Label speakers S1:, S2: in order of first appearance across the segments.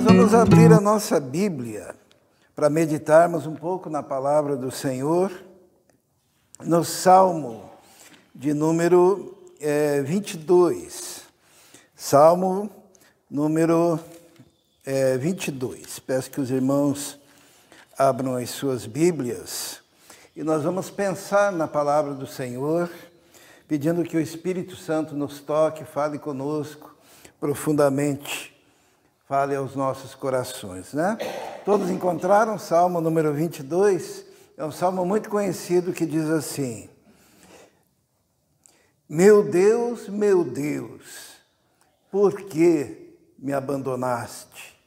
S1: Vamos abrir a nossa Bíblia para meditarmos um pouco na palavra do Senhor, no Salmo de número 22. Salmo número 22. Peço que os irmãos abram as suas Bíblias e nós vamos pensar na palavra do Senhor, pedindo que o Espírito Santo nos toque, fale conosco profundamente. Fale aos nossos corações, né? Todos encontraram o Salmo número 22? É um salmo muito conhecido que diz assim: meu Deus, por que me abandonaste?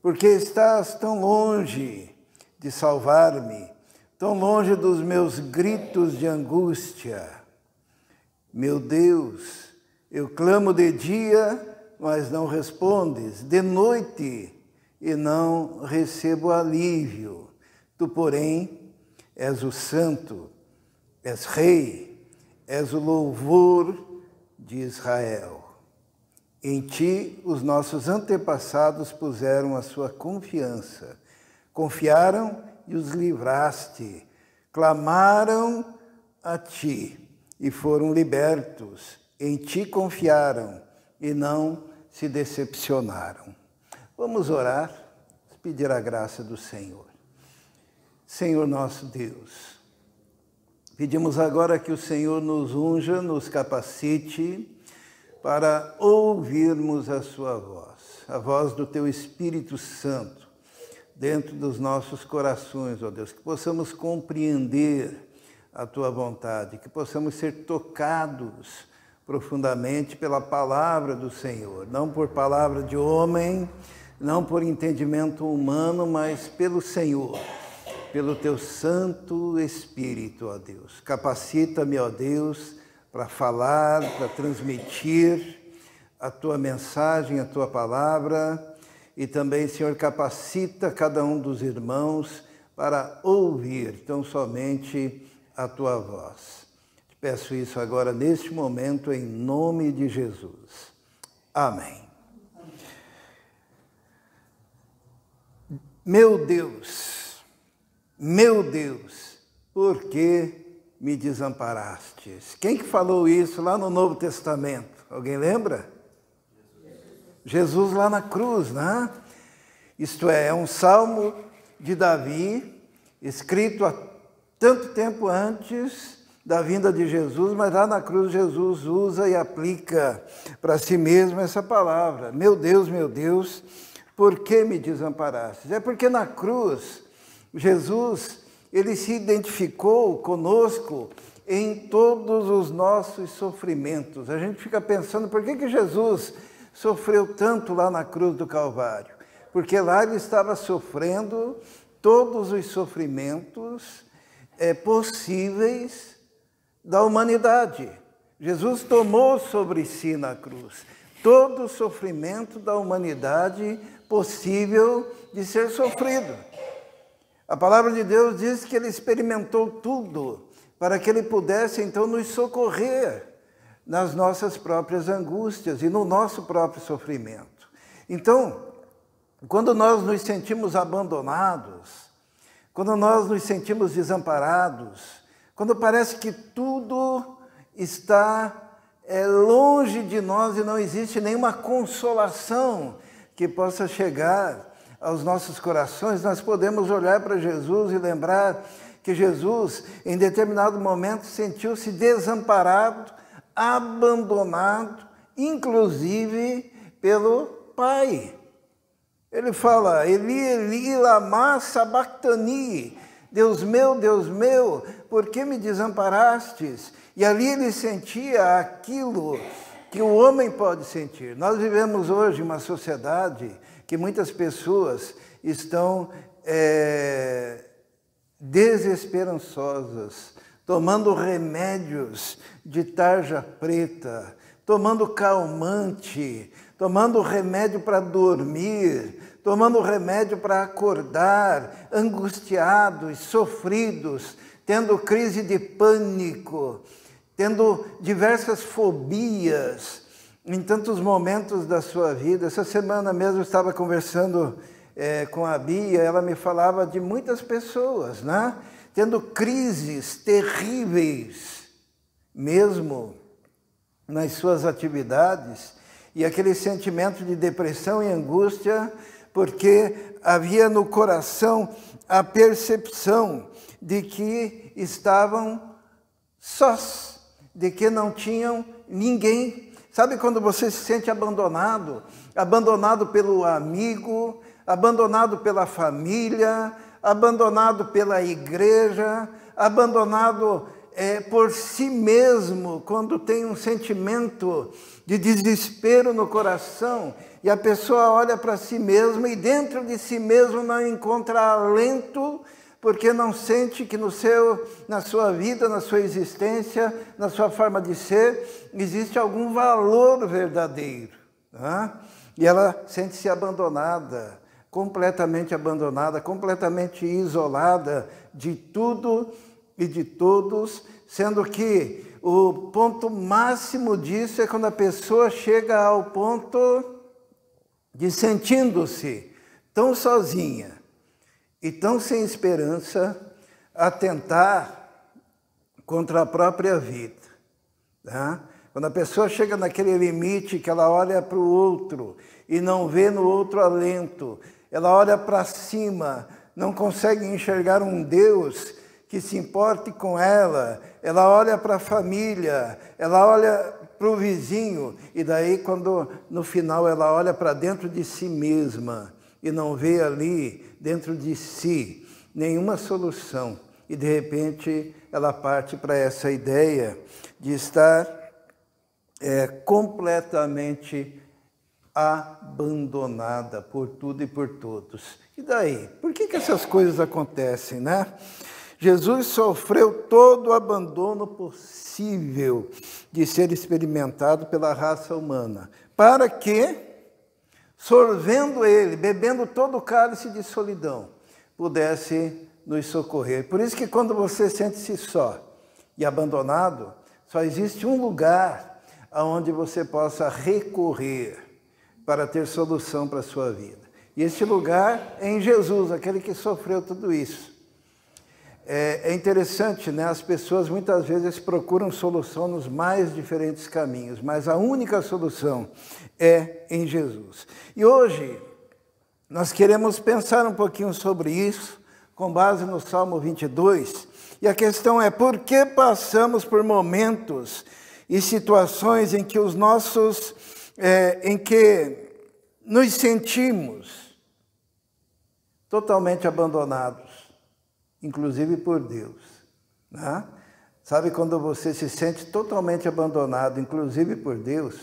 S1: Por que estás tão longe de salvar-me, tão longe dos meus gritos de angústia? Meu Deus, eu clamo de dia, mas não respondes, de noite, e não recebo alívio. Tu, porém, és o santo, és rei, és o louvor de Israel. Em ti os nossos antepassados puseram a sua confiança. Confiaram e os livraste. Clamaram a ti e foram libertos. Em ti confiaram e não se decepcionaram. Vamos orar, pedir a graça do Senhor. Senhor nosso Deus, pedimos agora que o Senhor nos unja, nos capacite para ouvirmos a sua voz, a voz do teu Espírito Santo dentro dos nossos corações, ó Deus, que possamos compreender a tua vontade, que possamos ser tocados profundamente pela palavra do Senhor, não por palavra de homem, não por entendimento humano, mas pelo Senhor, pelo teu Santo Espírito, ó Deus. Capacita-me, ó Deus, para falar, para transmitir a tua mensagem, a tua palavra, e também, Senhor, capacita cada um dos irmãos para ouvir tão somente a tua voz. Peço isso agora, neste momento, em nome de Jesus. Amém. Meu Deus, por que me desamparastes? Quem que falou isso lá no Novo Testamento? Alguém lembra? Jesus lá na cruz, né? Isto é um salmo de Davi, escrito há tanto tempo antes da vinda de Jesus, mas lá na cruz Jesus usa e aplica para si mesmo essa palavra. Meu Deus, por que me desamparastes? É porque na cruz, Jesus, ele se identificou conosco em todos os nossos sofrimentos. A gente fica pensando, por que Jesus sofreu tanto lá na cruz do Calvário? Porque lá ele estava sofrendo todos os sofrimentos possíveis da humanidade. Jesus tomou sobre si na cruz todo o sofrimento da humanidade possível de ser sofrido. A palavra de Deus diz que ele experimentou tudo para que ele pudesse então nos socorrer nas nossas próprias angústias e no nosso próprio sofrimento. Então, quando nós nos sentimos abandonados, quando nós nos sentimos desamparados, quando parece que tudo está longe de nós e não existe nenhuma consolação que possa chegar aos nossos corações, nós podemos olhar para Jesus e lembrar que Jesus, em determinado momento, sentiu-se desamparado, abandonado, inclusive pelo Pai. Ele fala, Eli, Eli, lama sabachthani, Deus meu, por que me desamparastes? E ali ele sentia aquilo que o homem pode sentir. Nós vivemos hoje uma sociedade que muitas pessoas estão desesperançosas, tomando remédios de tarja preta, tomando calmante, tomando remédio para dormir, tomando remédio para acordar, angustiados, sofridos, tendo crise de pânico, tendo diversas fobias, em tantos momentos da sua vida. Essa semana mesmo eu estava conversando com a Bia, ela me falava de muitas pessoas, né? Tendo crises terríveis, mesmo nas suas atividades, e aquele sentimento de depressão e angústia, porque havia no coração a percepção de que estavam sós, de que não tinham ninguém. Sabe quando você se sente abandonado? Abandonado pelo amigo, abandonado pela família, abandonado pela igreja, abandonado por si mesmo, quando tem um sentimento de desespero no coração, e a pessoa olha para si mesma e dentro de si mesmo não encontra alento, porque não sente que na sua vida, na sua existência, na sua forma de ser, existe algum valor verdadeiro. Né? E ela sente-se abandonada, completamente isolada de tudo e de todos, sendo que o ponto máximo disso é quando a pessoa chega ao ponto de sentindo-se tão sozinha e tão sem esperança, atentar contra a própria vida. Tá? Quando a pessoa chega naquele limite que ela olha para o outro e não vê no outro alento, ela olha para cima, não consegue enxergar um Deus que se importe com ela, ela olha para a família, ela olha para o vizinho, e daí quando no final ela olha para dentro de si mesma e não vê ali dentro de si nenhuma solução, e de repente ela parte para essa ideia de estar completamente abandonada por tudo e por todos. E daí? Por que essas coisas acontecem, né? Jesus sofreu todo o abandono possível de ser experimentado pela raça humana, para que, sorvendo ele, bebendo todo o cálice de solidão, pudesse nos socorrer. Por isso que quando você sente-se só e abandonado, só existe um lugar aonde você possa recorrer para ter solução para a sua vida. E esse lugar é em Jesus, aquele que sofreu tudo isso. É interessante, né? As pessoas muitas vezes procuram solução nos mais diferentes caminhos, mas a única solução é em Jesus. E hoje nós queremos pensar um pouquinho sobre isso, com base no Salmo 22, e a questão é: por que passamos por momentos e situações em que em que nos sentimos totalmente abandonados, inclusive por Deus, né? Sabe quando você se sente totalmente abandonado, inclusive por Deus?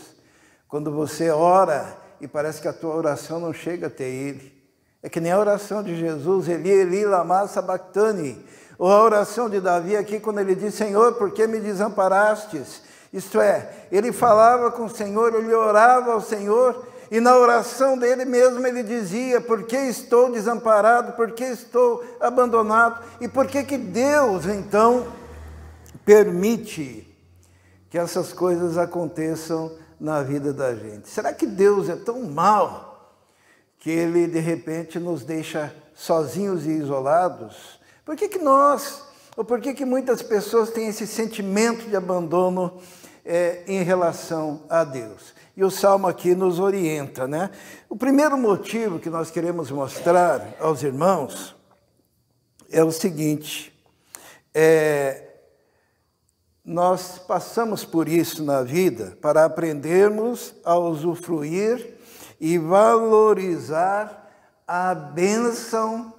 S1: Quando você ora e parece que a tua oração não chega até Ele. É que nem a oração de Jesus, Eli, Eli, lama sabachthani. Ou a oração de Davi aqui, quando ele diz: Senhor, por que me desamparastes? Isto é, ele falava com o Senhor, ele orava ao Senhor, e na oração dele mesmo ele dizia: por que estou desamparado, por que estou abandonado? E por que Deus, então, permite que essas coisas aconteçam na vida da gente? Será que Deus é tão mau que Ele, de repente, nos deixa sozinhos e isolados? Por que por que muitas pessoas têm esse sentimento de abandono em relação a Deus? E o Salmo aqui nos orienta, né? O primeiro motivo que nós queremos mostrar aos irmãos é o seguinte: nós passamos por isso na vida para aprendermos a usufruir e valorizar a bênção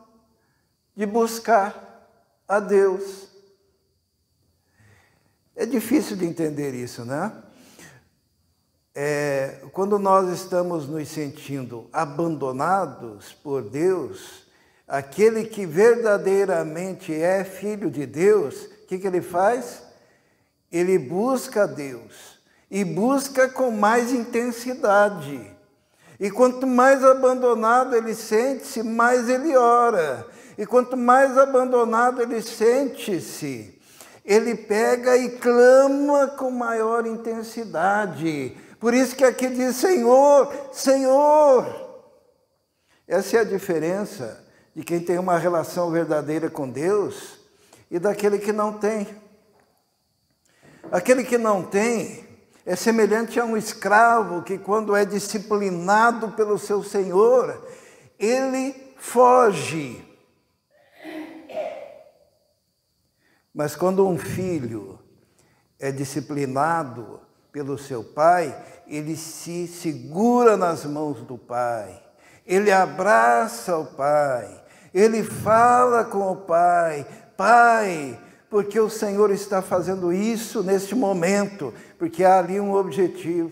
S1: de buscar a Deus. É difícil de entender isso, né? Quando nós estamos nos sentindo abandonados por Deus, aquele que verdadeiramente é filho de Deus, o que ele faz? Ele busca a Deus, e busca com mais intensidade. E quanto mais abandonado ele sente-se, mais ele ora. E quanto mais abandonado ele sente-se, ele pega e clama com maior intensidade. Por isso que aqui diz: Senhor, Senhor. Essa é a diferença de quem tem uma relação verdadeira com Deus e daquele que não tem. Aquele que não tem é semelhante a um escravo que, quando é disciplinado pelo seu senhor, ele foge. Mas quando um filho é disciplinado pelo seu pai, ele se segura nas mãos do pai. Ele abraça o pai, ele fala com o pai: Pai, porque o Senhor está fazendo isso neste momento, porque há ali um objetivo.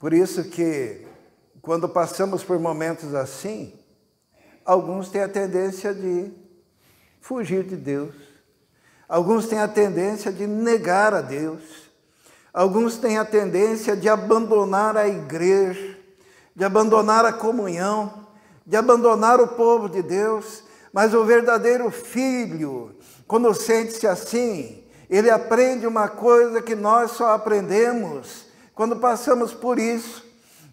S1: Por isso que, quando passamos por momentos assim, alguns têm a tendência de fugir de Deus, alguns têm a tendência de negar a Deus, alguns têm a tendência de abandonar a igreja, de abandonar a comunhão, de abandonar o povo de Deus. Mas o verdadeiro filho, quando sente-se assim, ele aprende uma coisa que nós só aprendemos quando passamos por isso,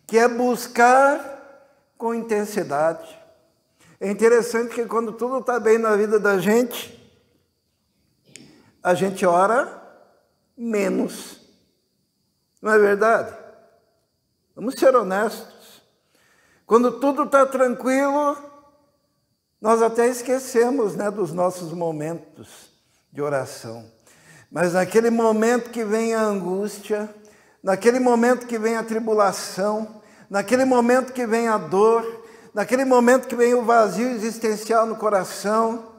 S1: que é buscar com intensidade. É interessante que quando tudo está bem na vida da gente, a gente ora menos. Não é verdade? Vamos ser honestos. Quando tudo está tranquilo, nós até esquecemos, dos nossos momentos de oração. Mas naquele momento que vem a angústia, naquele momento que vem a tribulação, naquele momento que vem a dor, naquele momento que vem o vazio existencial no coração,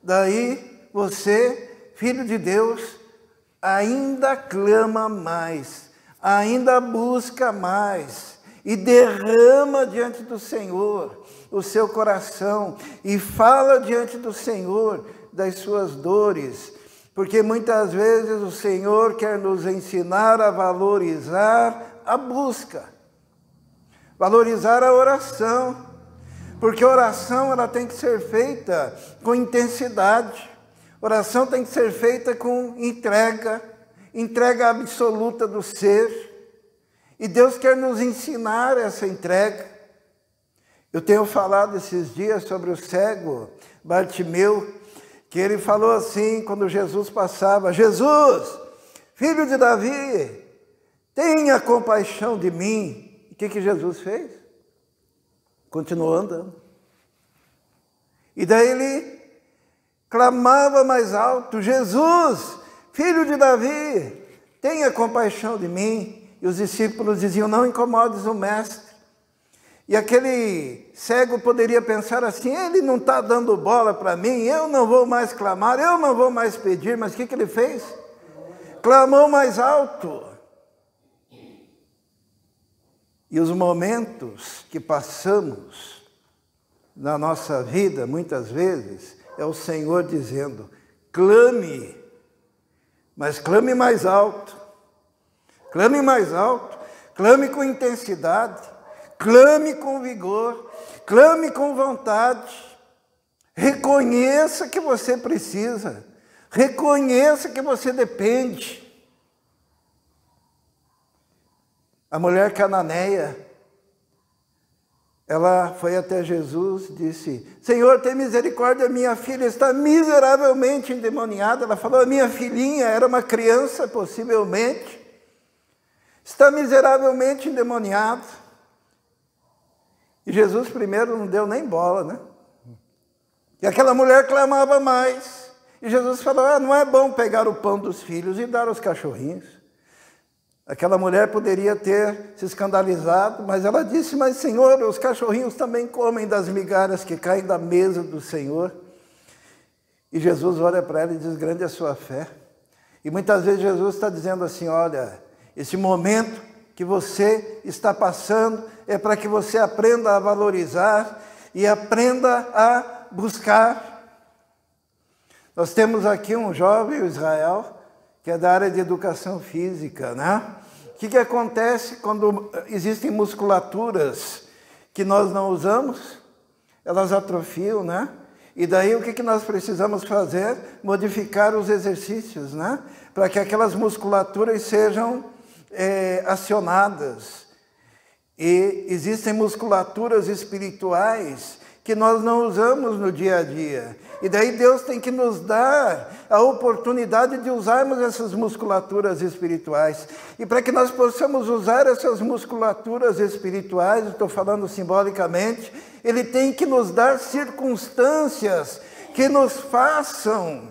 S1: daí você, filho de Deus, ainda clama mais, ainda busca mais, e derrama diante do Senhor o seu coração, e fala diante do Senhor das suas dores, porque muitas vezes o Senhor quer nos ensinar a valorizar a busca, valorizar a oração, porque a oração ela tem que ser feita com intensidade, oração tem que ser feita com entrega absoluta do ser. E Deus quer nos ensinar essa entrega. Eu tenho falado esses dias sobre o cego Bartimeu, que ele falou assim quando Jesus passava: Jesus, filho de Davi, tenha compaixão de mim. E o que Jesus fez? Continuou andando. E daí ele clamava mais alto: Jesus, filho de Davi, tenha compaixão de mim. E os discípulos diziam: não incomodes o mestre. E aquele cego poderia pensar assim: ele não está dando bola para mim, eu não vou mais clamar, eu não vou mais pedir. Mas o que ele fez? Clamou mais alto. E os momentos que passamos na nossa vida, muitas vezes, é o Senhor dizendo: clame, mas clame mais alto. Clame mais alto, clame com intensidade, clame com vigor, clame com vontade. Reconheça que você precisa, reconheça que você depende. A mulher cananeia, ela foi até Jesus e disse: Senhor, tem misericórdia, minha filha está miseravelmente endemoniada. Ela falou: a minha filhinha era uma criança, possivelmente, está miseravelmente endemoniado. E Jesus primeiro não deu nem bola, E aquela mulher clamava mais. E Jesus falou: não é bom pegar o pão dos filhos e dar aos cachorrinhos. Aquela mulher poderia ter se escandalizado, mas ela disse: mas Senhor, os cachorrinhos também comem das migalhas que caem da mesa do Senhor. E Jesus olha para ela e diz: grande é a sua fé. E muitas vezes Jesus está dizendo assim: olha, esse momento que você está passando é para que você aprenda a valorizar e aprenda a buscar. Nós temos aqui um jovem, o Israel, que é da área de educação física, O que acontece quando existem musculaturas que nós não usamos? Elas atrofiam, E daí o que nós precisamos fazer? Modificar os exercícios, né? Para que aquelas musculaturas sejam acionadas. E existem musculaturas espirituais que nós não usamos no dia a dia. E daí Deus tem que nos dar a oportunidade de usarmos essas musculaturas espirituais. E para que nós possamos usar essas musculaturas espirituais, estou falando simbolicamente, Ele tem que nos dar circunstâncias que nos façam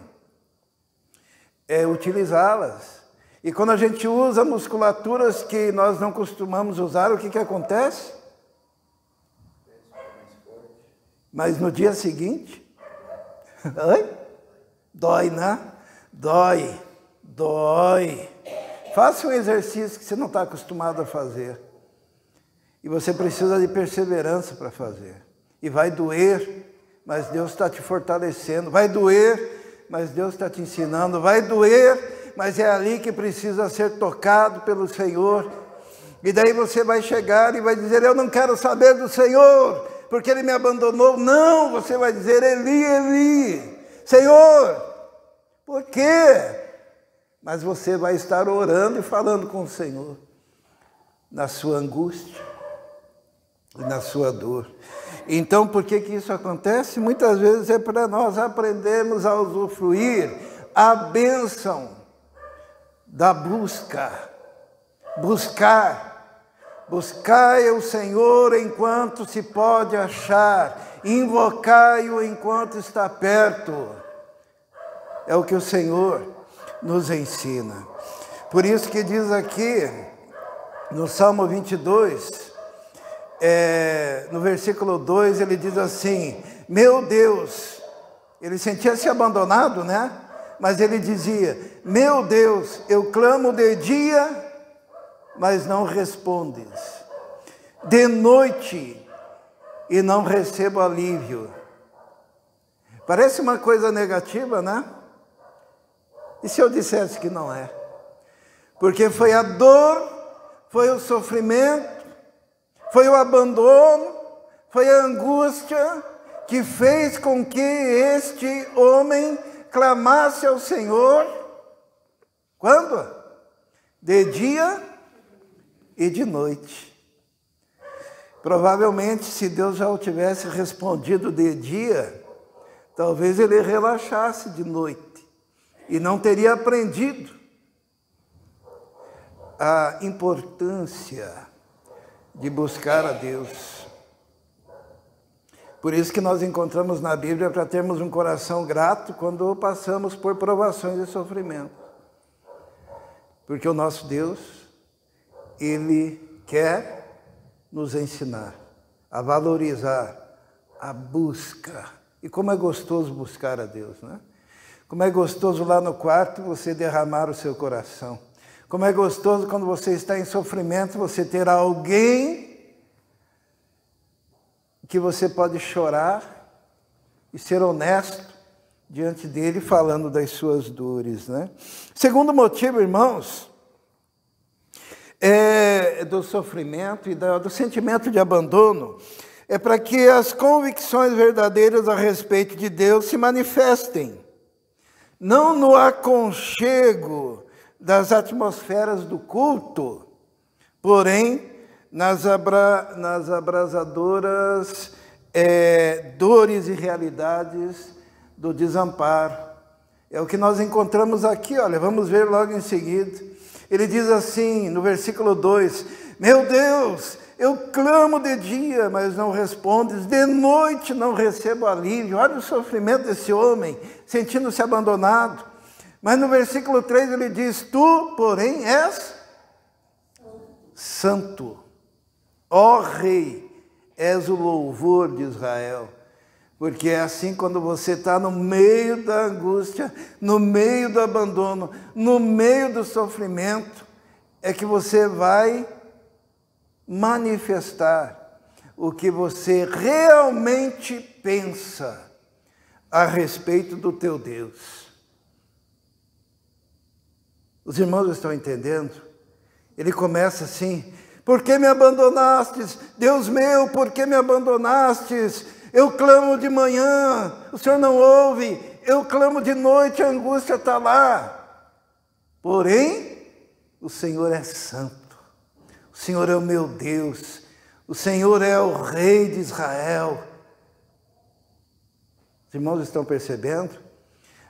S1: utilizá-las. E quando a gente usa musculaturas que nós não costumamos usar, o que acontece? Mas no dia seguinte, dói, né? Dói. Faça um exercício que você não está acostumado a fazer. E você precisa de perseverança para fazer. E vai doer, mas Deus está te fortalecendo. Vai doer, mas Deus está te ensinando. Vai doer, mas é ali que precisa ser tocado pelo Senhor. E daí você vai chegar e vai dizer, eu não quero saber do Senhor, porque Ele me abandonou. Não, você vai dizer, Eli, Eli, Senhor, por quê? Mas você vai estar orando e falando com o Senhor, na sua angústia e na sua dor. Então, por que isso acontece? Muitas vezes é para nós aprendermos a usufruir a bênção da busca. Buscai o Senhor enquanto se pode achar, invocai-o enquanto está perto. É o que o Senhor nos ensina. Por isso que diz aqui, no Salmo 22, no versículo 2, ele diz assim, meu Deus, ele sentia-se abandonado, né? Mas ele dizia, meu Deus, eu clamo de dia, mas não respondes. De noite, e não recebo alívio. Parece uma coisa negativa, né? E se eu dissesse que não é? Porque foi a dor, foi o sofrimento, foi o abandono, foi a angústia que fez com que este homem clamasse ao Senhor. Quando? De dia e de noite. Provavelmente, se Deus já o tivesse respondido de dia, talvez ele relaxasse de noite e não teria aprendido a importância de buscar a Deus. Por isso que nós encontramos na Bíblia para termos um coração grato quando passamos por provações e sofrimento. Porque o nosso Deus, Ele quer nos ensinar a valorizar a busca. E como é gostoso buscar a Deus, né? Como é gostoso lá no quarto você derramar o seu coração. Como é gostoso quando você está em sofrimento, você ter alguém que você pode chorar e ser honesto diante dele, falando das suas dores, né? Segundo motivo, irmãos, do sofrimento e do sentimento de abandono, é para que as convicções verdadeiras a respeito de Deus se manifestem, não no aconchego das atmosferas do culto, porém nas abrasadoras dores e realidades do desamparo. É o que nós encontramos aqui, olha, vamos ver logo em seguida. Ele diz assim, no versículo 2, meu Deus, eu clamo de dia, mas não respondes, de noite não recebo alívio. Olha o sofrimento desse homem, sentindo-se abandonado. Mas no versículo 3 ele diz, tu, porém, és santo. Ó Rei, és o louvor de Israel. Porque é assim quando você está no meio da angústia, no meio do abandono, no meio do sofrimento, é que você vai manifestar o que você realmente pensa a respeito do teu Deus. Os irmãos estão entendendo? Ele começa assim, por que me abandonastes? Deus meu, por que me abandonastes? Eu clamo de manhã, o Senhor não ouve. Eu clamo de noite, a angústia está lá. Porém, o Senhor é santo. O Senhor é o meu Deus. O Senhor é o Rei de Israel. Os irmãos estão percebendo?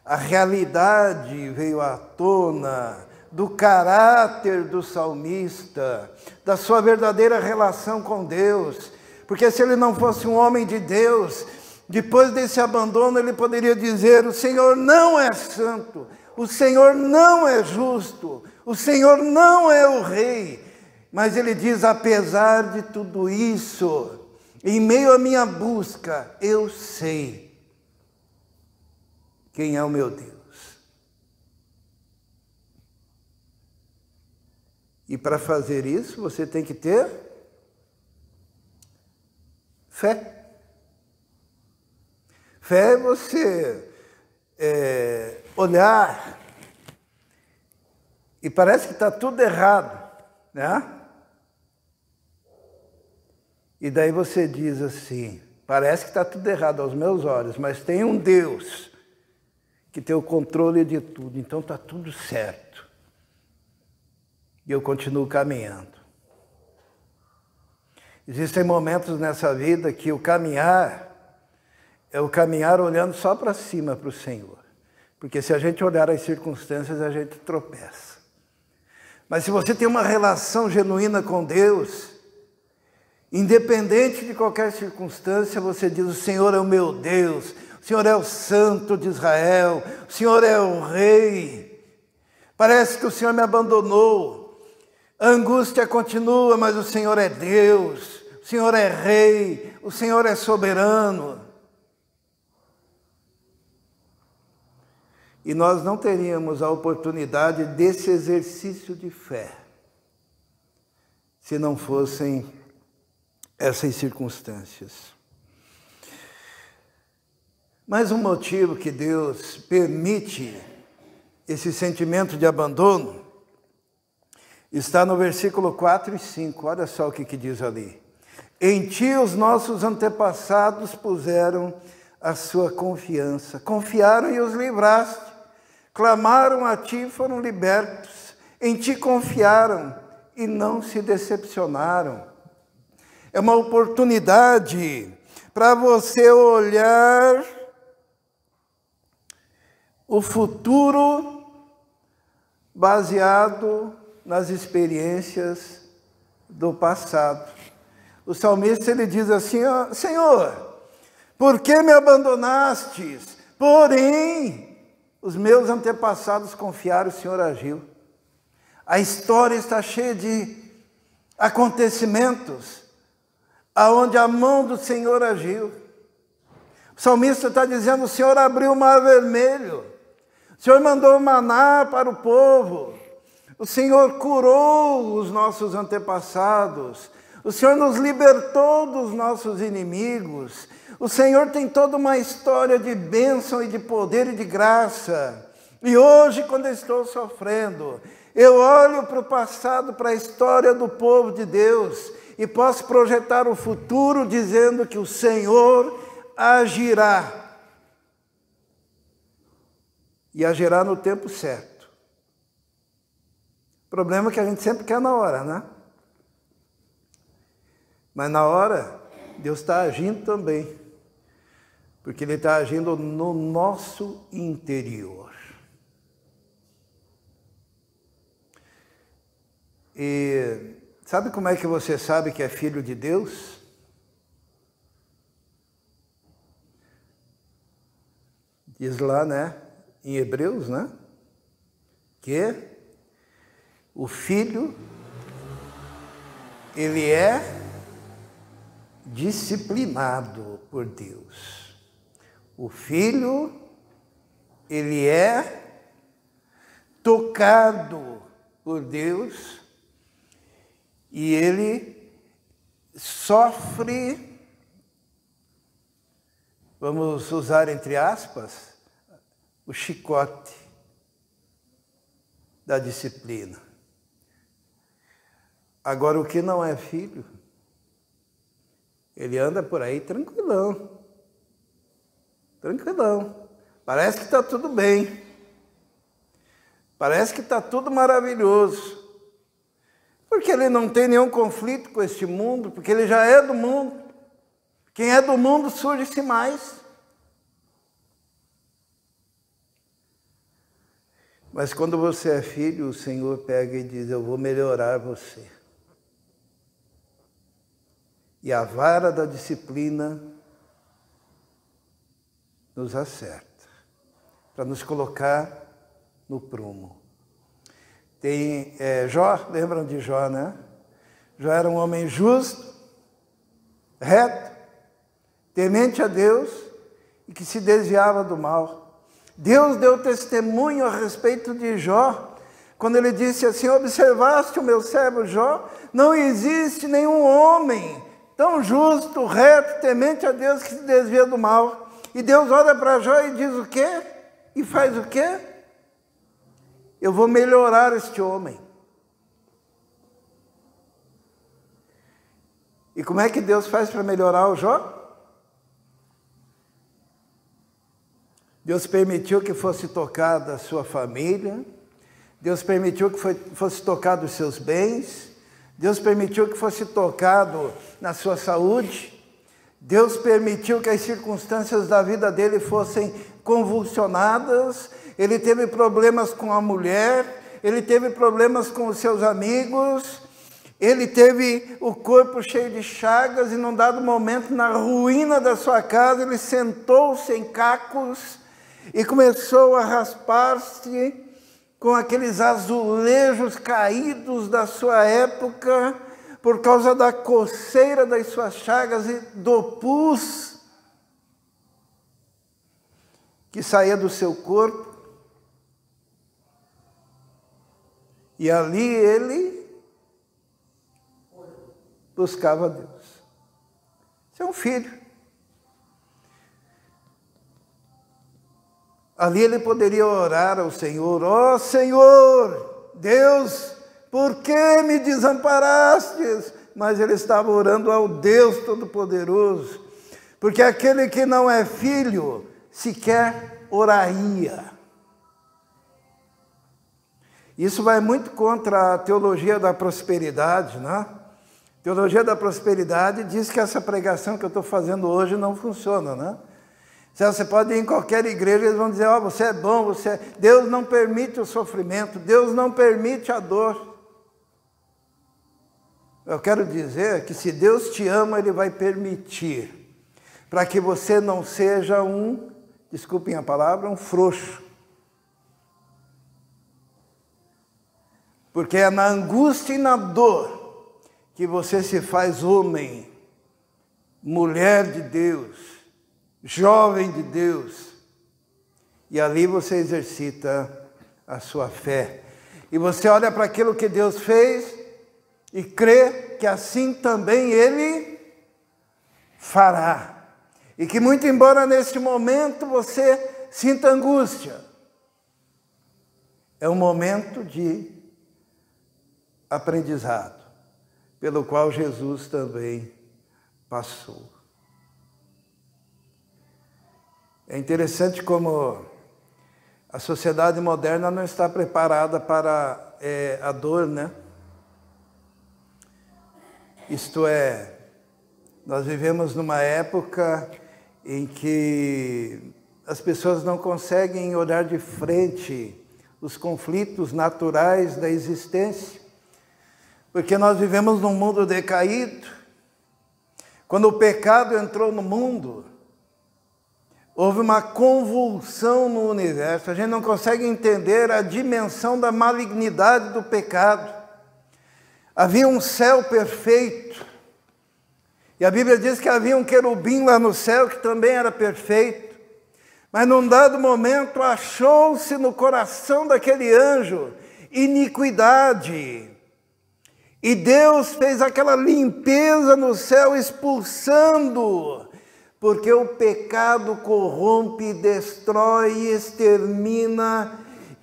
S1: A realidade veio à tona do caráter do salmista, da sua verdadeira relação com Deus. Porque se ele não fosse um homem de Deus, depois desse abandono ele poderia dizer: o Senhor não é santo, o Senhor não é justo, o Senhor não é o Rei. Mas ele diz: apesar de tudo isso, em meio à minha busca, eu sei quem é o meu Deus. E para fazer isso, você tem que ter fé. Fé é você olhar e parece que está tudo errado, né? E daí você diz assim: parece que está tudo errado aos meus olhos, mas tem um Deus que tem o controle de tudo, então está tudo certo. E eu continuo caminhando. Existem momentos nessa vida que o caminhar é o caminhar olhando só para cima para o Senhor. Porque se a gente olhar as circunstâncias, a gente tropeça. Mas se você tem uma relação genuína com Deus, independente de qualquer circunstância, você diz: o Senhor é o meu Deus, o Senhor é o Santo de Israel, o Senhor é o Rei. Parece que o Senhor me abandonou. A angústia continua, mas o Senhor é Deus, o Senhor é Rei, o Senhor é soberano. E nós não teríamos a oportunidade desse exercício de fé se não fossem essas circunstâncias. Mas um motivo que Deus permite esse sentimento de abandono está no versículo 4 e 5. Olha só o que diz ali. Em ti os nossos antepassados puseram a sua confiança. Confiaram e os livraste. Clamaram a ti e foram libertos. Em ti confiaram e não se decepcionaram. É uma oportunidade para você olhar o futuro baseado nas experiências do passado. O salmista, ele diz assim: Senhor, por que me abandonastes? Porém, os meus antepassados confiaram, o Senhor agiu. A história está cheia de acontecimentos aonde a mão do Senhor agiu. O salmista está dizendo: o Senhor abriu o mar vermelho, o Senhor mandou maná para o povo, o Senhor curou os nossos antepassados, o Senhor nos libertou dos nossos inimigos, o Senhor tem toda uma história de bênção e de poder e de graça. E hoje, quando eu estou sofrendo, eu olho para o passado, para a história do povo de Deus, e posso projetar o futuro dizendo que o Senhor agirá. E agirá no tempo certo. O problema é que a gente sempre quer na hora, né? Mas na hora, Deus está agindo também. Porque Ele está agindo no nosso interior. E sabe como é que você sabe que é filho de Deus? Diz lá, né? Em Hebreus, né? Que o filho, ele é disciplinado por Deus. O filho, ele é tocado por Deus e ele sofre, vamos usar entre aspas, o chicote da disciplina. Agora, o que não é filho, ele anda por aí tranquilão. tranquilão. Parece que está tudo bem. Parece que está tudo maravilhoso. Porque ele não tem nenhum conflito com este mundo, porque ele já é do mundo. Quem é do mundo surge-se mais. Mas quando você é filho, o Senhor pega e diz, eu vou melhorar você. E a vara da disciplina nos acerta, para nos colocar no prumo. Tem Jó, lembram de Jó, né? Jó era um homem justo, reto, temente a Deus e que se desviava do mal. Deus deu testemunho a respeito de Jó, quando ele disse assim, observaste o meu servo Jó? Não existe nenhum homem tão justo, reto, temente a Deus que se desvia do mal. E Deus olha para Jó e diz o quê? E faz o quê? Eu vou melhorar este homem. E como é que Deus faz para melhorar o Jó? Deus permitiu que fosse tocada a sua família, Deus permitiu que fosse tocado os seus bens, Deus permitiu que fosse tocado na sua saúde, Deus permitiu que as circunstâncias da vida dele fossem convulsionadas, ele teve problemas com a mulher, ele teve problemas com os seus amigos, ele teve o corpo cheio de chagas e num dado momento, na ruína da sua casa, ele sentou-se em cacos e começou a raspar-se com aqueles azulejos caídos da sua época, por causa da coceira das suas chagas e do pus que saía do seu corpo. E ali ele buscava Deus. Isso é um filho. Ali ele poderia orar ao Senhor, ó Senhor, Deus, por que me desamparastes? Mas ele estava orando ao Deus Todo-Poderoso, porque aquele que não é filho, sequer oraria. Isso vai muito contra a teologia da prosperidade, né? A teologia da prosperidade diz que essa pregação que eu estou fazendo hoje não funciona, né? Você pode ir em qualquer igreja, eles vão dizer, você é bom, Deus não permite o sofrimento, Deus não permite a dor. Eu quero dizer que se Deus te ama, Ele vai permitir, para que você não seja desculpem a palavra, um frouxo. Porque é na angústia e na dor que você se faz homem, mulher de Deus, jovem de Deus, e ali você exercita a sua fé. E você olha para aquilo que Deus fez e crê que assim também Ele fará. E que muito embora neste momento você sinta angústia, é um momento de aprendizado, pelo qual Jesus também passou. É interessante como a sociedade moderna não está preparada para a dor, né? Isto é, nós vivemos numa época em que as pessoas não conseguem olhar de frente os conflitos naturais da existência, porque nós vivemos num mundo decaído. Quando o pecado entrou no mundo, houve uma convulsão no universo. A gente não consegue entender a dimensão da malignidade do pecado. Havia um céu perfeito. E a Bíblia diz que havia um querubim lá no céu que também era perfeito. Mas num dado momento achou-se no coração daquele anjo iniquidade. E Deus fez aquela limpeza no céu, expulsando, porque o pecado corrompe, destrói, extermina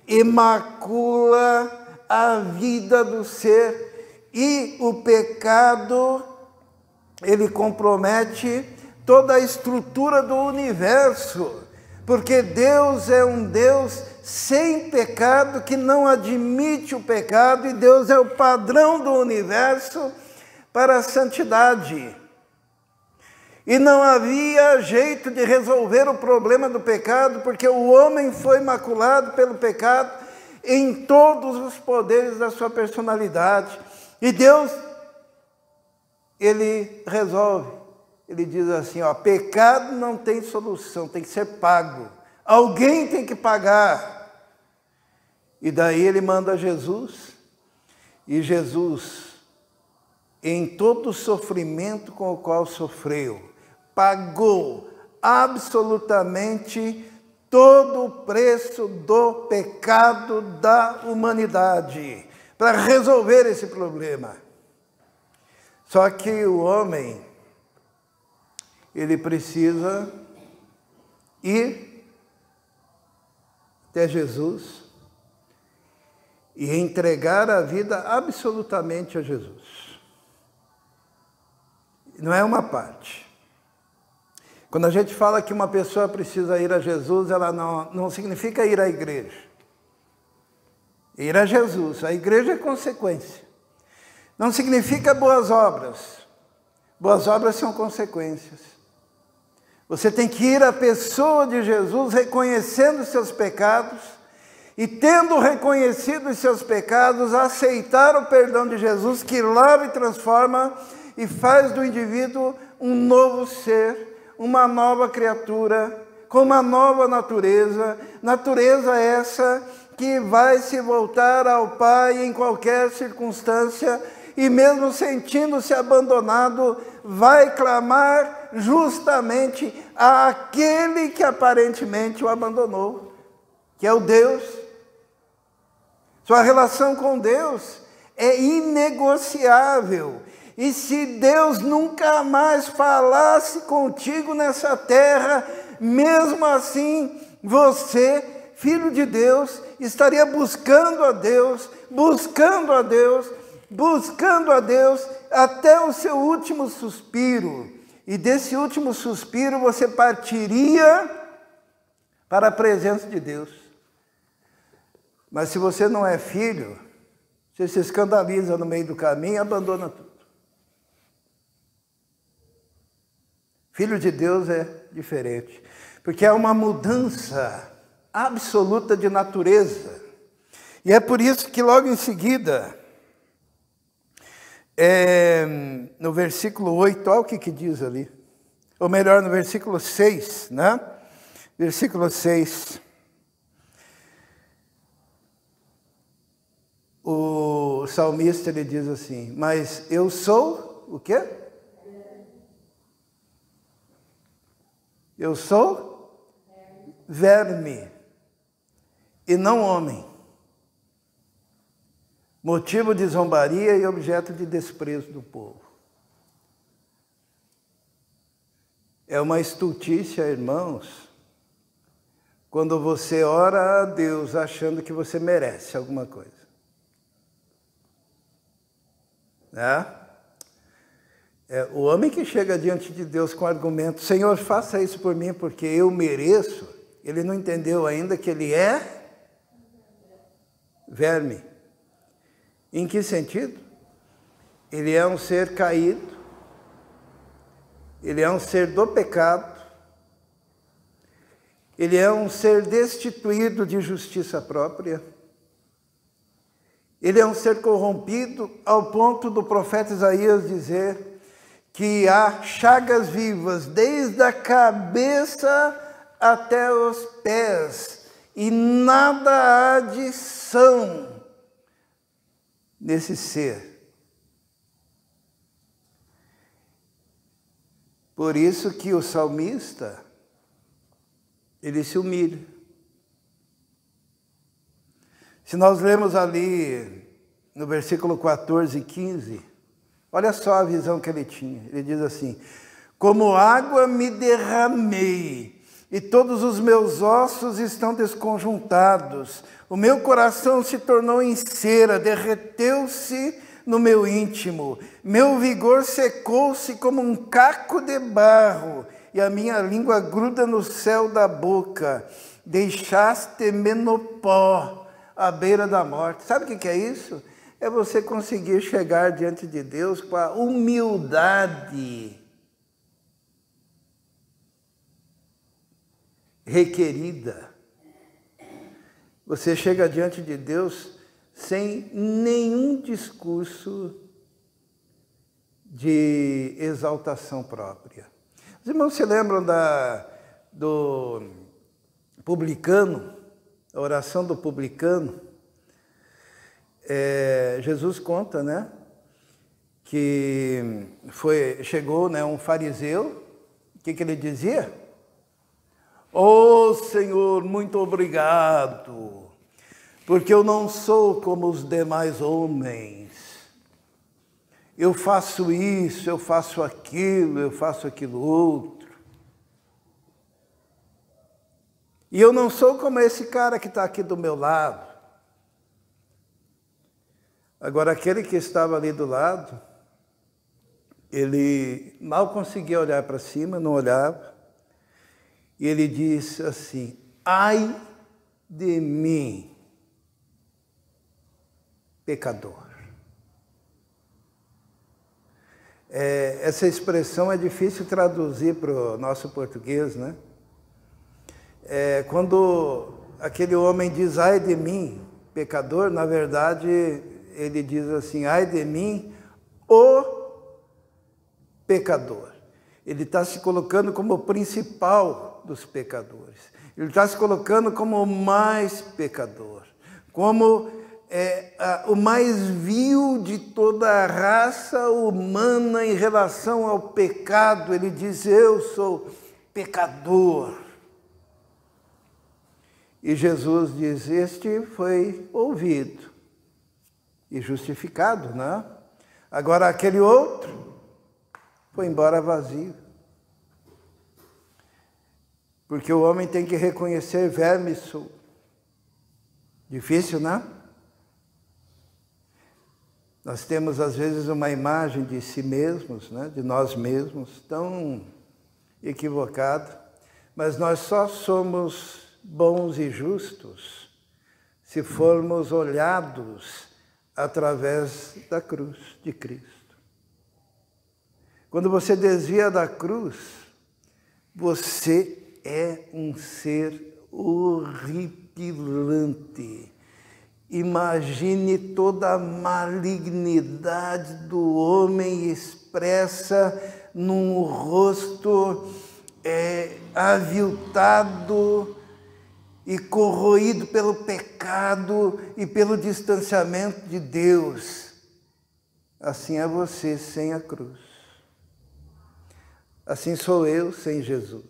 S1: e macula a vida do ser. E o pecado, ele compromete toda a estrutura do universo. porque Deus é um Deus sem pecado, que não admite o pecado, e Deus é o padrão do universo para a santidade. E não havia jeito de resolver o problema do pecado, porque o homem foi maculado pelo pecado em todos os poderes da sua personalidade. E Deus, Ele resolve. Ele diz assim, ó, pecado não tem solução, tem que ser pago. Alguém tem que pagar. E daí Ele manda Jesus. E Jesus, em todo o sofrimento com o qual sofreu, pagou absolutamente todo o preço do pecado da humanidade, para resolver esse problema. Só que o homem, ele precisa ir até Jesus e entregar a vida absolutamente a Jesus. Não é uma parte. Quando a gente fala que uma pessoa precisa ir a Jesus, ela não significa ir à igreja. Ir a Jesus, a igreja é consequência. Não significa boas obras. Boas obras são consequências. Você tem que ir à pessoa de Jesus reconhecendo seus pecados e, tendo reconhecido os seus pecados, aceitar o perdão de Jesus, que lava e transforma e faz do indivíduo um novo ser, uma nova criatura, com uma nova natureza, natureza essa que vai se voltar ao Pai em qualquer circunstância, e mesmo sentindo-se abandonado, vai clamar justamente àquele que aparentemente o abandonou, que é o Deus. Sua relação com Deus é inegociável. E se Deus nunca mais falasse contigo nessa terra, mesmo assim, você, filho de Deus, estaria buscando a Deus, buscando a Deus, buscando a Deus, até o seu último suspiro. E desse último suspiro você partiria para a presença de Deus. Mas se você não é filho, você se escandaliza no meio do caminho e abandona tudo. Filho de Deus é diferente, porque é uma mudança absoluta de natureza. E é por isso que logo em seguida, no versículo 8, olha o que diz ali. Ou melhor, no versículo 6, né? Versículo 6. O salmista, ele diz assim, mas eu sou o quê? Eu sou verme e não homem, motivo de zombaria e objeto de desprezo do povo. É uma estultícia, irmãos, quando você ora a Deus achando que você merece alguma coisa. Né? O homem que chega diante de Deus com argumento, Senhor, faça isso por mim porque eu mereço, ele não entendeu ainda que ele é verme. Em que sentido? Ele é um ser caído, ele é um ser do pecado, ele é um ser destituído de justiça própria, ele é um ser corrompido ao ponto do profeta Isaías dizer que há chagas vivas desde a cabeça até os pés, e nada há de são nesse ser. Por isso que o salmista, ele se humilha. Se nós lermos ali no versículo 14 e 15, olha só a visão que ele tinha. Ele diz assim, como água me derramei, e todos os meus ossos estão desconjuntados. O meu coração se tornou em cera, derreteu-se no meu íntimo. Meu vigor secou-se como um caco de barro, e a minha língua gruda no céu da boca. Deixaste-me no pó, à beira da morte. Sabe o que é isso? É você conseguir chegar diante de Deus com a humildade requerida. Você chega diante de Deus sem nenhum discurso de exaltação própria. Os irmãos se lembram do publicano, a oração do publicano? Jesus conta, né, que chegou, né, um fariseu. O que ele dizia? Oh, Senhor, muito obrigado, porque eu não sou como os demais homens. Eu faço isso, eu faço aquilo outro. E eu não sou como esse cara que está aqui do meu lado. Agora, aquele que estava ali do lado, ele mal conseguia olhar para cima, não olhava. E ele disse assim: ai de mim, pecador. Essa expressão é difícil traduzir para o nosso português, né? Quando aquele homem diz ai de mim, pecador, na verdade ele diz assim: ai de mim, o pecador. Ele está se colocando como o principal dos pecadores. Ele está se colocando como o mais pecador, como o mais vil de toda a raça humana em relação ao pecado. Ele diz: eu sou pecador. E Jesus diz: este foi ouvido e justificado, né? Agora aquele outro foi embora vazio. Porque o homem tem que reconhecer: verme sou. Difícil, né? Nós temos às vezes uma imagem de si mesmos, né? De nós mesmos, tão equivocada, mas nós só somos bons e justos se formos olhados através da cruz de Cristo. Quando você desvia da cruz, você é um ser horripilante. Imagine toda a malignidade do homem expressa num rosto aviltado e corroído pelo pecado e pelo distanciamento de Deus. Assim é você sem a cruz. Assim sou eu sem Jesus.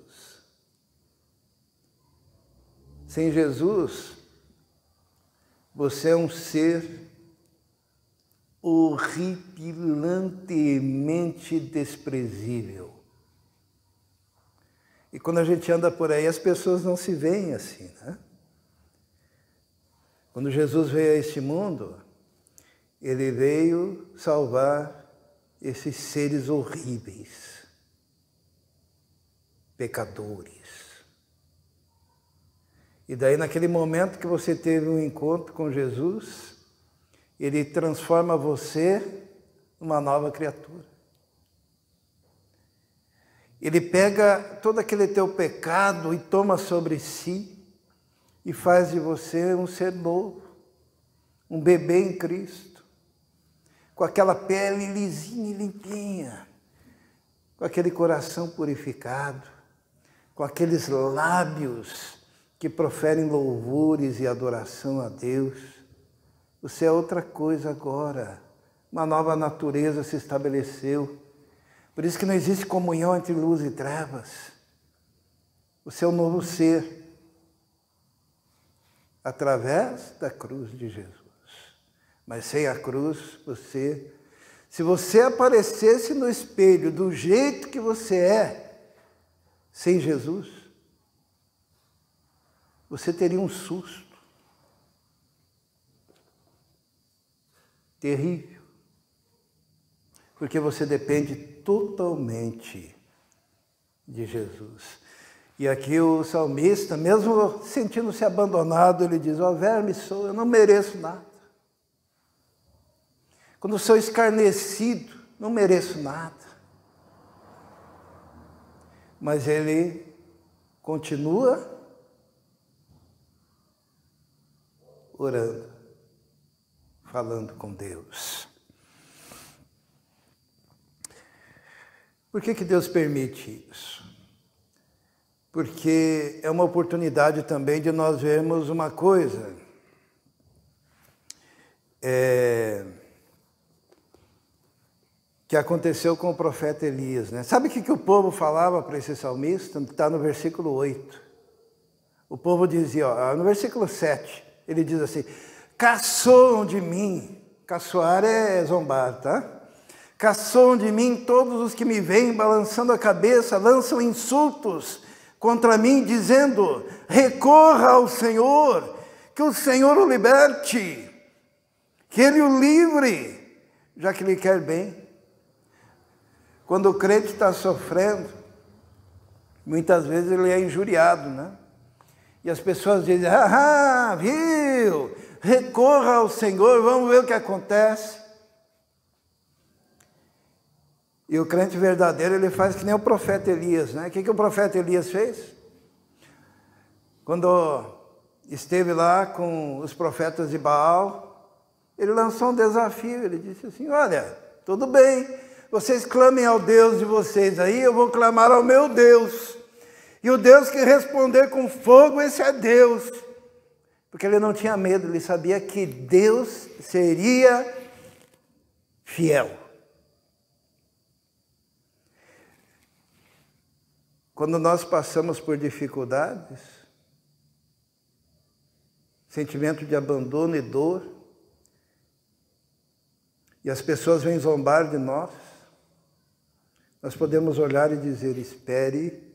S1: Sem Jesus, você é um ser horripilantemente desprezível. E quando a gente anda por aí, as pessoas não se veem assim, né? Quando Jesus veio a este mundo, ele veio salvar esses seres horríveis, pecadores. E daí, naquele momento que você teve um encontro com Jesus, ele transforma você numa nova criatura. Ele pega todo aquele teu pecado e toma sobre si e faz de você um ser novo, um bebê em Cristo, com aquela pele lisinha e limpinha, com aquele coração purificado, com aqueles lábios que proferem louvores e adoração a Deus. Você é outra coisa agora. Uma nova natureza se estabeleceu. Por isso que não existe comunhão entre luz e trevas. Você é um novo ser, através da cruz de Jesus. Mas sem a cruz, se você aparecesse no espelho do jeito que você é, sem Jesus, você teria um susto terrível, porque você depende totalmente de Jesus. E aqui o salmista, mesmo sentindo-se abandonado, ele diz, ó verme sou, eu não mereço nada. Quando sou escarnecido, não mereço nada. Mas ele continua orando, falando com Deus. Por que Deus permite isso? Porque é uma oportunidade também de nós vermos uma coisa. Que aconteceu com o profeta Elias, né? Sabe o que o povo falava para esse salmista? Está no versículo 8. O povo dizia, ó, no versículo 7, ele diz assim, caçoam de mim, caçoar é zombar, tá? Caçoam de mim todos os que me veem balançando a cabeça, lançam insultos contra mim, dizendo, recorra ao Senhor, que o Senhor o liberte, que Ele o livre, já que Ele quer bem. Quando o crente está sofrendo, muitas vezes ele é injuriado, né? E as pessoas dizem, viu? Recorra ao Senhor, vamos ver o que acontece. E o crente verdadeiro, ele faz que nem o profeta Elias, né? O que o profeta Elias fez? Quando esteve lá com os profetas de Baal, ele lançou um desafio, ele disse assim, olha, tudo bem, vocês clamem ao Deus de vocês aí, eu vou clamar ao meu Deus. E o Deus que responder com fogo, esse é Deus. Porque ele não tinha medo, ele sabia que Deus seria fiel. Quando nós passamos por dificuldades, sentimento de abandono e dor, e as pessoas vêm zombar de nós podemos olhar e dizer, espere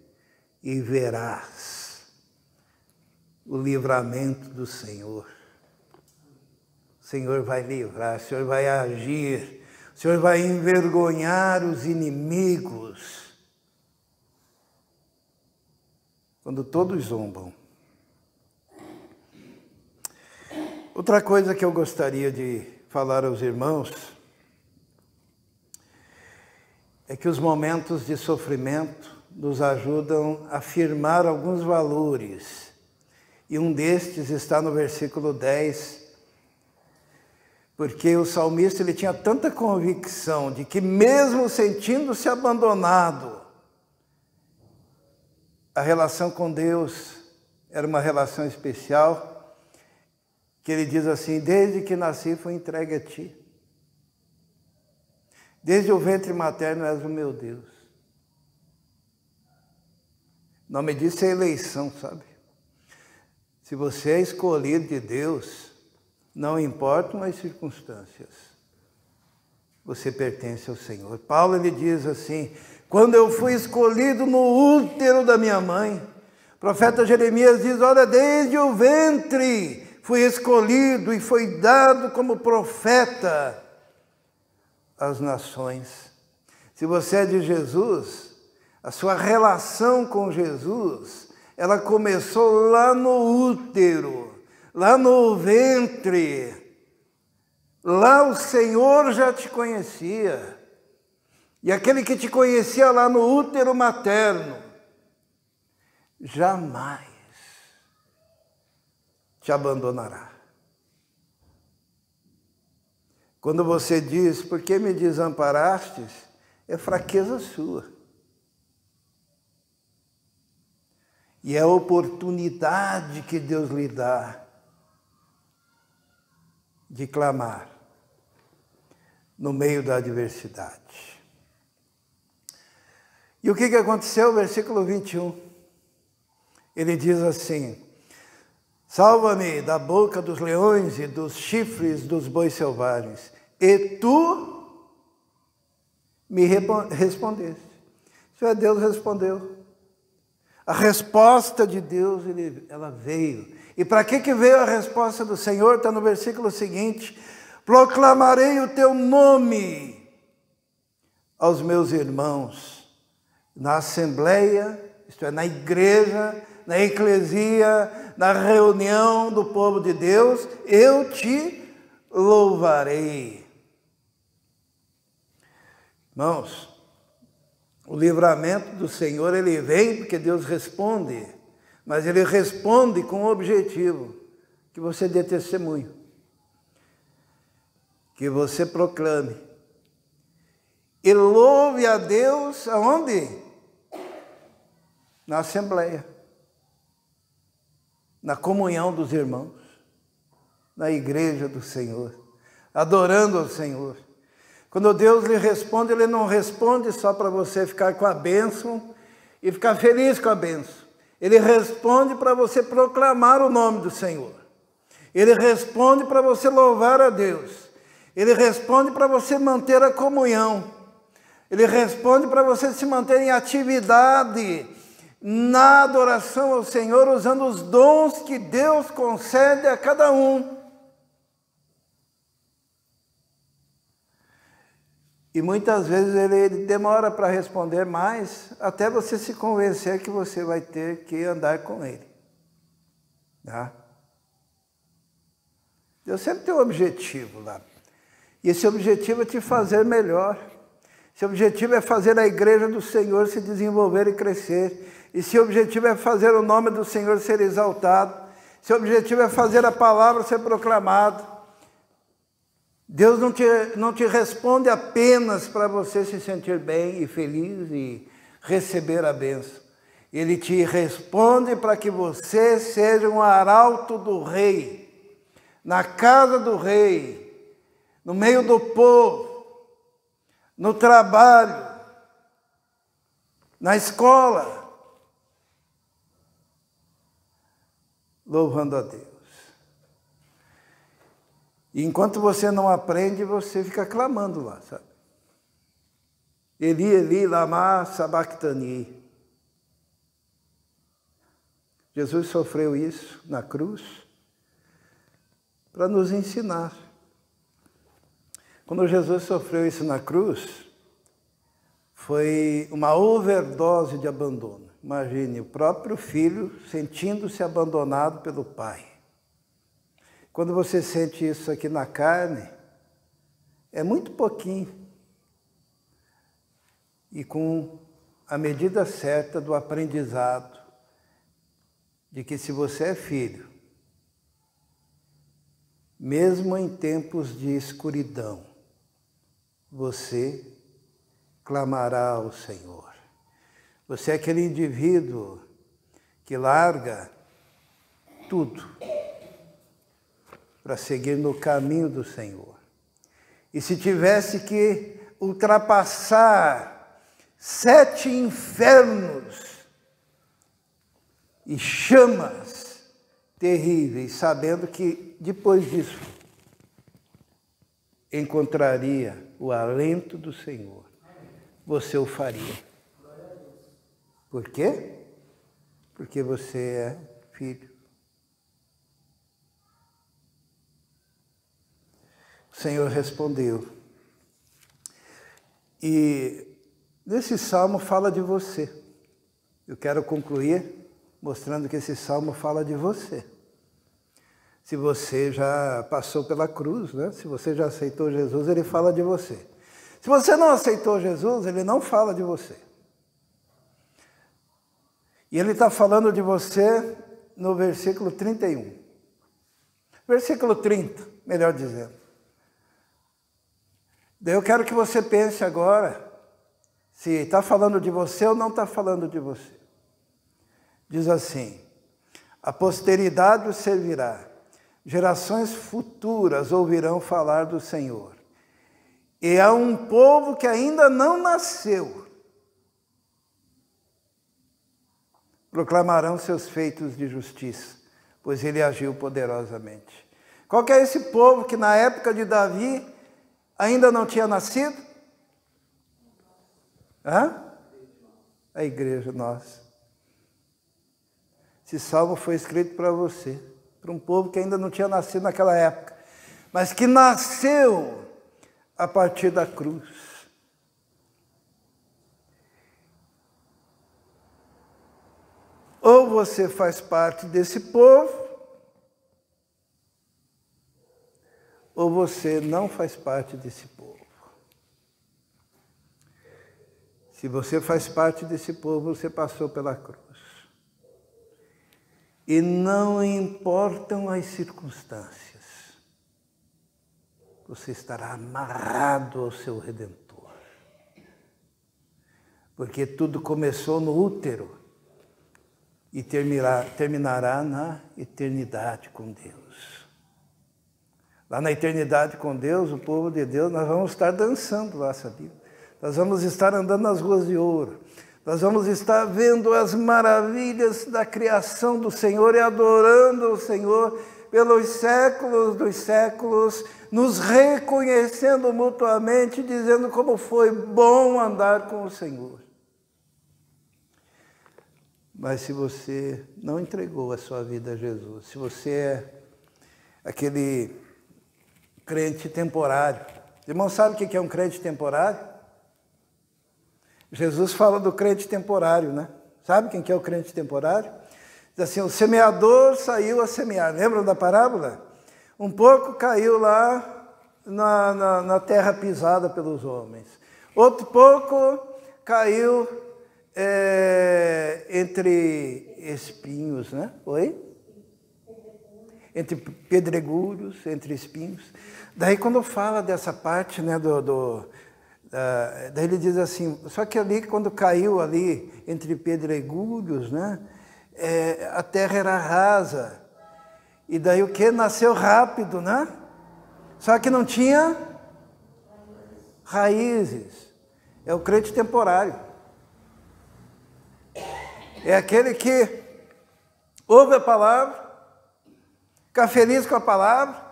S1: e verás o livramento do Senhor. O Senhor vai livrar, o Senhor vai agir, o Senhor vai envergonhar os inimigos. Quando todos zombam. Outra coisa que eu gostaria de falar aos irmãos é que os momentos de sofrimento nos ajudam a afirmar alguns valores. E um destes está no versículo 10, porque o salmista ele tinha tanta convicção de que mesmo sentindo-se abandonado, a relação com Deus era uma relação especial, que ele diz assim, desde que nasci fui entregue a Ti. Desde o ventre materno és o meu Deus. O nome disso é eleição, sabe? Se você é escolhido de Deus, não importam as circunstâncias, você pertence ao Senhor. Paulo ele diz assim, quando eu fui escolhido no útero da minha mãe, o profeta Jeremias diz, olha, desde o ventre fui escolhido e foi dado como profeta às nações. Se você é de Jesus, a sua relação com Jesus, ela começou lá no útero, lá no ventre. Lá o Senhor já te conhecia. E aquele que te conhecia lá no útero materno, jamais te abandonará. Quando você diz, por que me desamparastes? É fraqueza sua. E é a oportunidade que Deus lhe dá de clamar no meio da adversidade. E o que aconteceu? Versículo 21. Ele diz assim, salva-me da boca dos leões e dos chifres dos bois selvagens. E tu me respondeste. Isso é, Deus respondeu. A resposta de Deus, ela veio. E para que veio a resposta do Senhor? Está no versículo seguinte. Proclamarei o teu nome aos meus irmãos. na assembleia, isto é, na igreja, na eclesia, na reunião do povo de Deus, eu te louvarei. Irmãos, o livramento do Senhor, ele vem porque Deus responde, mas ele responde com o objetivo que você dê testemunho, que você proclame e louve a Deus aonde? Na assembleia, na comunhão dos irmãos, na igreja do Senhor, adorando ao Senhor. Quando Deus lhe responde, ele não responde só para você ficar com a bênção e ficar feliz com a bênção. Ele responde para você proclamar o nome do Senhor. Ele responde para você louvar a Deus. Ele responde para você manter a comunhão. Ele responde para você se manter em atividade na adoração ao Senhor, usando os dons que Deus concede a cada um. E muitas vezes ele demora para responder mais, até você se convencer que você vai ter que andar com ele. Tá? Deus sempre tem um objetivo lá. E esse objetivo é te fazer melhor. Esse objetivo é fazer a igreja do Senhor se desenvolver e crescer. Esse objetivo é fazer o nome do Senhor ser exaltado. Esse objetivo é fazer a palavra ser proclamada. Deus não te responde apenas para você se sentir bem e feliz e receber a bênção. Ele te responde para que você seja um arauto do rei, na casa do rei, no meio do povo, no trabalho, na escola, louvando a Deus. E enquanto você não aprende, você fica clamando lá, sabe? Eli, Eli, lama sabachthani. Jesus sofreu isso na cruz para nos ensinar. Quando Jesus sofreu isso na cruz, foi uma overdose de abandono. Imagine, o próprio filho sentindo-se abandonado pelo pai. Quando você sente isso aqui na carne, é muito pouquinho. E com a medida certa do aprendizado, de que se você é filho, mesmo em tempos de escuridão, você clamará ao Senhor. Você é aquele indivíduo que larga tudo para seguir no caminho do Senhor. E se tivesse que ultrapassar 7 infernos e chamas terríveis, sabendo que depois disso encontraria o alento do Senhor, você o faria. Por quê? Porque você é filho. O Senhor respondeu. E nesse salmo fala de você. Eu quero concluir mostrando que esse salmo fala de você. Se você já passou pela cruz, né? Se você já aceitou Jesus, ele fala de você. Se você não aceitou Jesus, ele não fala de você. E ele está falando de você no versículo 31. Versículo 30, melhor dizendo. Daí eu quero que você pense agora se está falando de você ou não está falando de você. Diz assim: a posteridade o servirá, gerações futuras ouvirão falar do Senhor. E há um povo que ainda não nasceu, proclamarão seus feitos de justiça, pois ele agiu poderosamente. Qual que é esse povo que na época de Davi ainda não tinha nascido? A igreja nossa. Esse salmo foi escrito para você, para um povo que ainda não tinha nascido naquela época, mas que nasceu a partir da cruz. Ou você faz parte desse povo, ou você não faz parte desse povo. Se você faz parte desse povo, você passou pela cruz. E não importam as circunstâncias, você estará amarrado ao seu Redentor. Porque tudo começou no útero e terminará na eternidade com Deus. Lá na eternidade com Deus, o povo de Deus, nós vamos estar dançando lá, sabia? Nós vamos estar andando nas ruas de ouro. Nós vamos estar vendo as maravilhas da criação do Senhor e adorando o Senhor pelos séculos dos séculos, nos reconhecendo mutuamente, dizendo como foi bom andar com o Senhor. Mas se você não entregou a sua vida a Jesus, se você é aquele crente temporário, irmão, sabe o que é um crente temporário? Jesus fala do crente temporário, né? Sabe quem que é o crente temporário? Diz assim, o semeador saiu a semear. Lembram da parábola? Um pouco caiu lá na terra pisada pelos homens. Outro pouco caiu entre espinhos, né? Oi? Entre pedregulhos, entre espinhos. Daí quando fala dessa parte, né, daí ele diz assim, só que ali, quando caiu ali entre pedregulhos, né, a terra era rasa. E daí o que? Nasceu rápido, né? Só que não tinha raízes. É o crente temporário. É aquele que ouve a palavra, fica feliz com a palavra,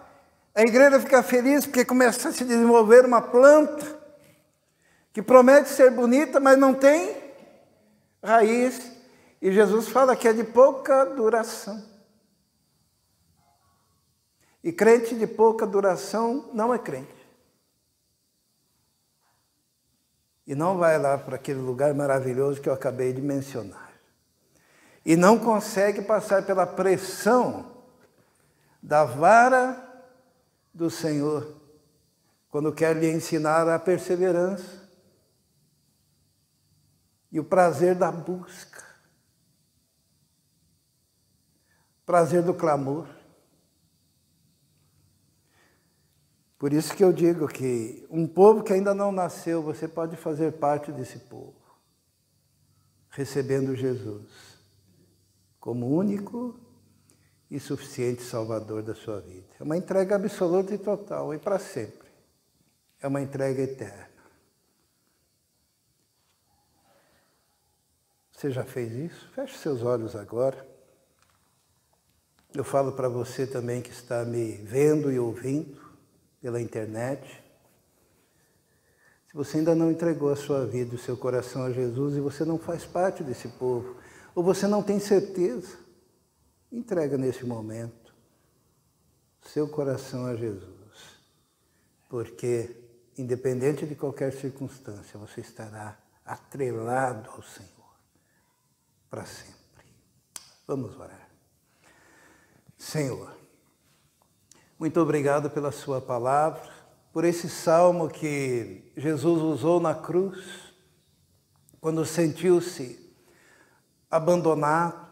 S1: a igreja fica feliz porque começa a se desenvolver uma planta que promete ser bonita, mas não tem raiz. E Jesus fala que é de pouca duração. E crente de pouca duração não é crente. E não vai lá para aquele lugar maravilhoso que eu acabei de mencionar. E não consegue passar pela pressão da vara do Senhor, quando quer lhe ensinar a perseverança e o prazer da busca, prazer do clamor. Por isso que eu digo que um povo que ainda não nasceu, você pode fazer parte desse povo, recebendo Jesus como único e suficiente Salvador da sua vida. É uma entrega absoluta e total, e para sempre. É uma entrega eterna. Você já fez isso? Feche seus olhos agora. Eu falo para você também que está me vendo e ouvindo pela internet. Se você ainda não entregou a sua vida, o seu coração a Jesus, e você não faz parte desse povo, ou você não tem certeza, entrega nesse momento seu coração a Jesus. Porque, independente de qualquer circunstância, você estará atrelado ao Senhor para sempre. Vamos orar. Senhor, muito obrigado pela sua palavra, por esse salmo que Jesus usou na cruz, quando sentiu-se abandonado,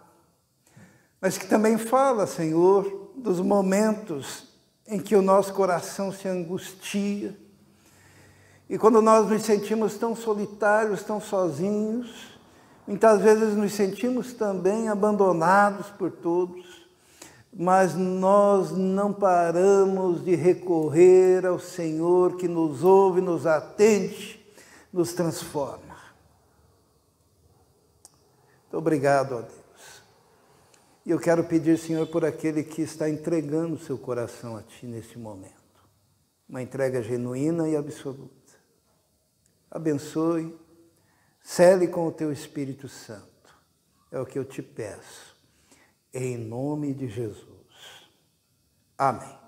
S1: mas que também fala, Senhor, dos momentos em que o nosso coração se angustia, e quando nós nos sentimos tão solitários, tão sozinhos, muitas vezes nos sentimos também abandonados por todos, mas nós não paramos de recorrer ao Senhor que nos ouve, nos atende, nos transforma. Muito obrigado, ó Deus. E eu quero pedir, Senhor, por aquele que está entregando o seu coração a Ti nesse momento. Uma entrega genuína e absoluta. Abençoe, cele com o Teu Espírito Santo. É o que eu te peço. Em nome de Jesus. Amém.